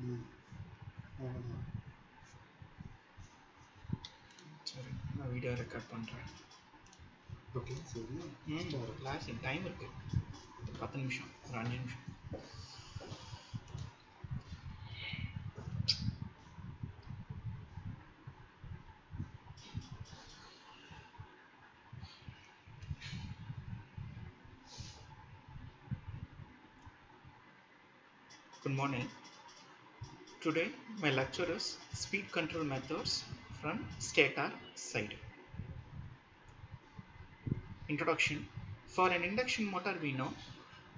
ம் அவ்வளோதான். சரி, நான் வீடியோ ரெக்கார்ட் பண்ணுறேன். ஓகே சரி ஸ்டார். கிளாஸ் டைம் இருக்கு, 10 நிமிஷம், ஒரு 5 நிமிஷம். Good morning. Today my lecture is speed control methods from stator side. Introduction. For an induction motor we know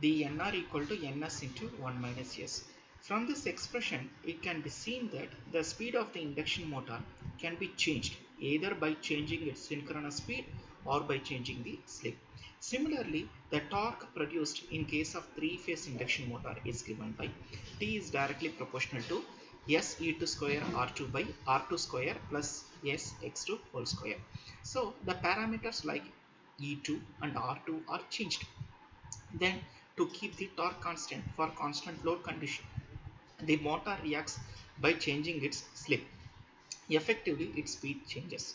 the NR equal to NS into 1 minus S. From this expression it can be seen that the speed of the induction motor can be changed either by changing its synchronous speed or by changing the slip. Similarly, the torque produced in case of three-phase induction motor is given by T is directly proportional to S E2 square R2 by R2 square plus S X2 whole square. So the parameters like E2 and R2 are changed. Then to keep the torque constant for constant load condition, the motor reacts by changing its slip. Effectively, its speed changes.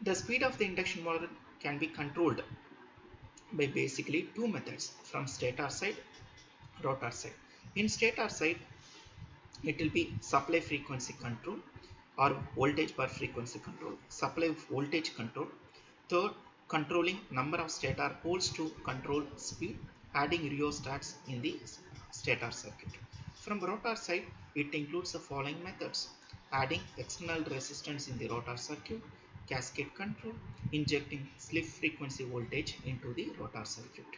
The speed of the induction motor can be controlled by basically two methods from stator side, rotor side. In stator side, it will be supply frequency control or voltage per frequency control, supply voltage control. Third, controlling number of stator poles to control speed, adding rheostats in the stator circuit. From rotor side, it includes the following methods: adding external resistance in the rotor circuit, cascade control, injecting slip frequency voltage into the rotor circuit.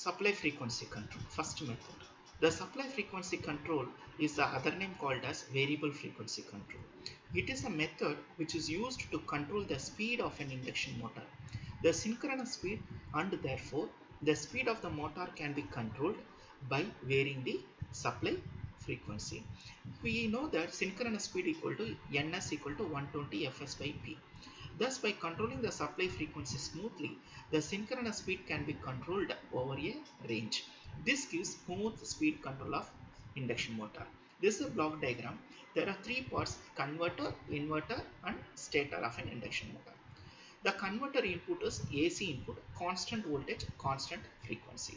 Supply frequency control. First method. The supply frequency control is the other name called as variable frequency control. It is a method which is used to control the speed of an induction motor. The synchronous speed and therefore the speed of the motor can be controlled by varying the supply frequency. We know that synchronous speed equal to ns equal to 120 fs by p. Thus, by controlling the supply frequency smoothly, the synchronous speed can be controlled over a range. This gives smooth speed control of induction motor. This is a block diagram. There are three parts: converter, inverter and stator of an induction motor. The converter input is AC input, constant voltage, constant frequency.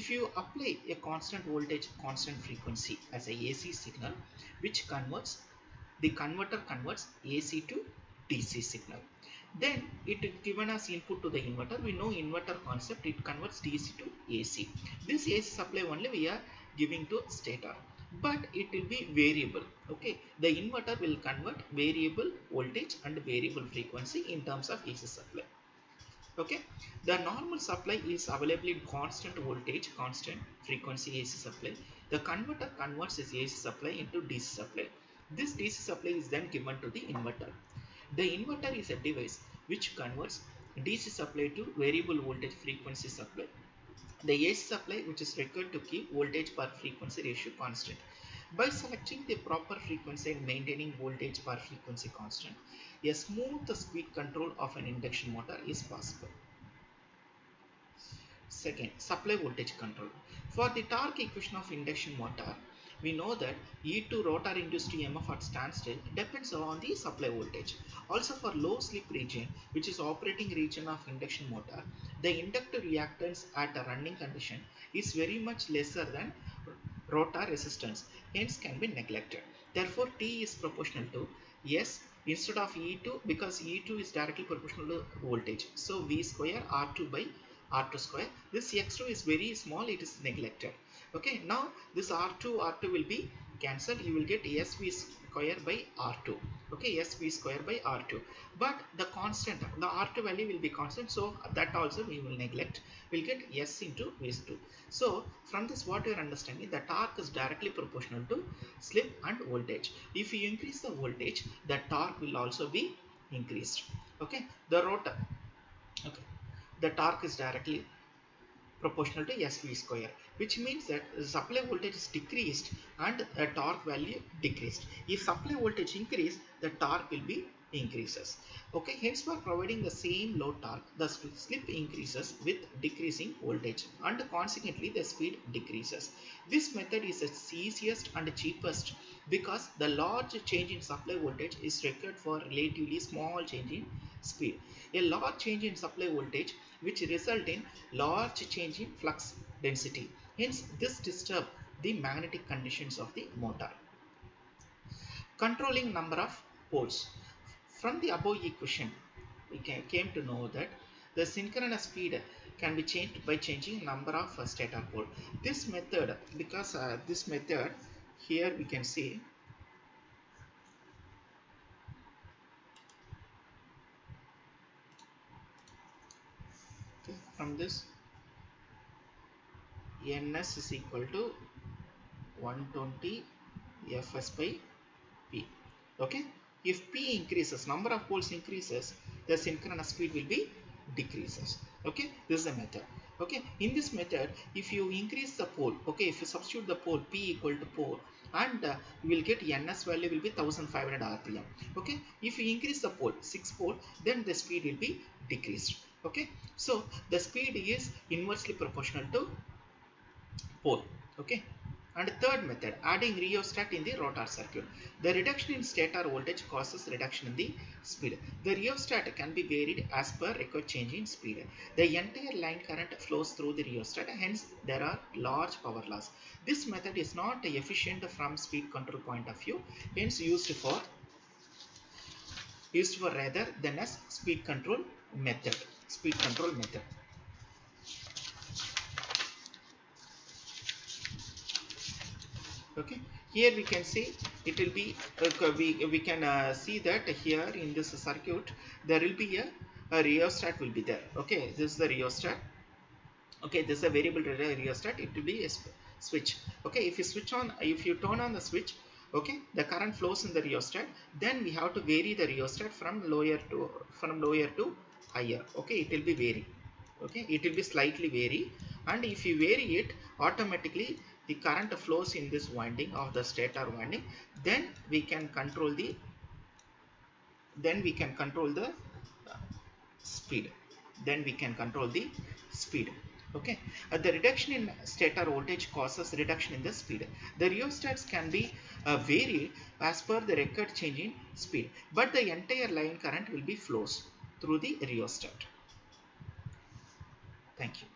If you apply a constant voltage, constant frequency as a AC signal, which converts, the converter converts AC to DC signal. Then it is given as input to the inverter. We know inverter concept, it converts DC to AC. This AC supply only we are giving to stator, but it will be variable. Okay, the inverter will convert variable voltage and variable frequency in terms of AC supply. Okay, the normal supply is available in constant voltage, constant frequency AC supply. The converter converts this AC supply into DC supply. This DC supply is then given to the inverter. The inverter is a device which converts DC supply to variable voltage frequency supply. The AC supply which is required to keep voltage per frequency ratio constant. By selecting the proper frequency and maintaining voltage per frequency constant, a smooth speed control of an induction motor is possible. Second, supply voltage control. For the torque equation of induction motor, we know that E2 rotor induced EMF at standstill depends on the supply voltage. Also for low slip region, which is operating region of induction motor, the inductor reactance at a running condition is very much lesser than rotor resistance, hence can be neglected. Therefore, T is proportional to S instead of E2, because E2 is directly proportional to voltage. So V square R2 by R2 square. This X2 is very small, it is neglected. Okay, now this R2 will be cancelled. You will get SV square by R2. Okay, SV square by R2. But the constant, the R2 value will be constant, so that also we will neglect. We'll get S into V2. So from this, what you are understanding, the torque is directly proportional to slip and voltage. If you increase the voltage, the torque will also be increased. Okay, the rotor. Okay, the torque is directly proportional to SV square, which means that the supply voltage is decreased and the torque value decreased. If supply voltage increase, the torque will be increases. Okay, hence by providing the same low torque, the slip increases with decreasing voltage and consequently the speed decreases. This method is the easiest and cheapest because the large change in supply voltage is required for relatively small change in speed. A large change in supply voltage which result in large change in flux density. Hence, this disturb the magnetic conditions of the motor. Controlling number of poles. From the above equation, we came to know that the synchronous speed can be changed by changing number of stator pole. This method, because this method here we can see, okay, from this ns is equal to 120 fs by p. Okay, if p increases, number of poles increases, the synchronous speed will be decreases. Okay, this is the method. Okay, in this method, if you increase the pole, okay, if you substitute the pole p equal to 4, and you will get ns value will be 1500 rpm. Okay, if you increase the pole 6 pole, then the speed will be decreased. Okay, so the speed is inversely proportional to pole. Okay, and third method, adding rheostat in the rotor circuit. The reduction in stator voltage causes reduction in the speed. The rheostat can be varied as per required change in speed. The entire line current flows through the rheostat, hence there are large power loss. This method is not efficient from speed control point of view, hence used for rather than as speed control method. Speed control method. Okay, here we can see it will be we can see that here in this circuit there will be a rheostat will be there. Okay, this is the rheostat. Okay, this is a variable rheostat. It will be a switch. Okay, if you switch on, if you turn on the switch, okay, the current flows in the rheostat. Then we have to vary the rheostat from lower to higher. Okay, it will be vary. Okay, it will be slightly vary, and if you vary it, automatically the current flows in this winding of the stator winding. Then we can control the speed. Then we can control the speed. Okay, the reduction in stator voltage causes reduction in the speed. The rheostats can be varied as per the required change in speed, but the entire line current will be flows through the rheostat. Thank you.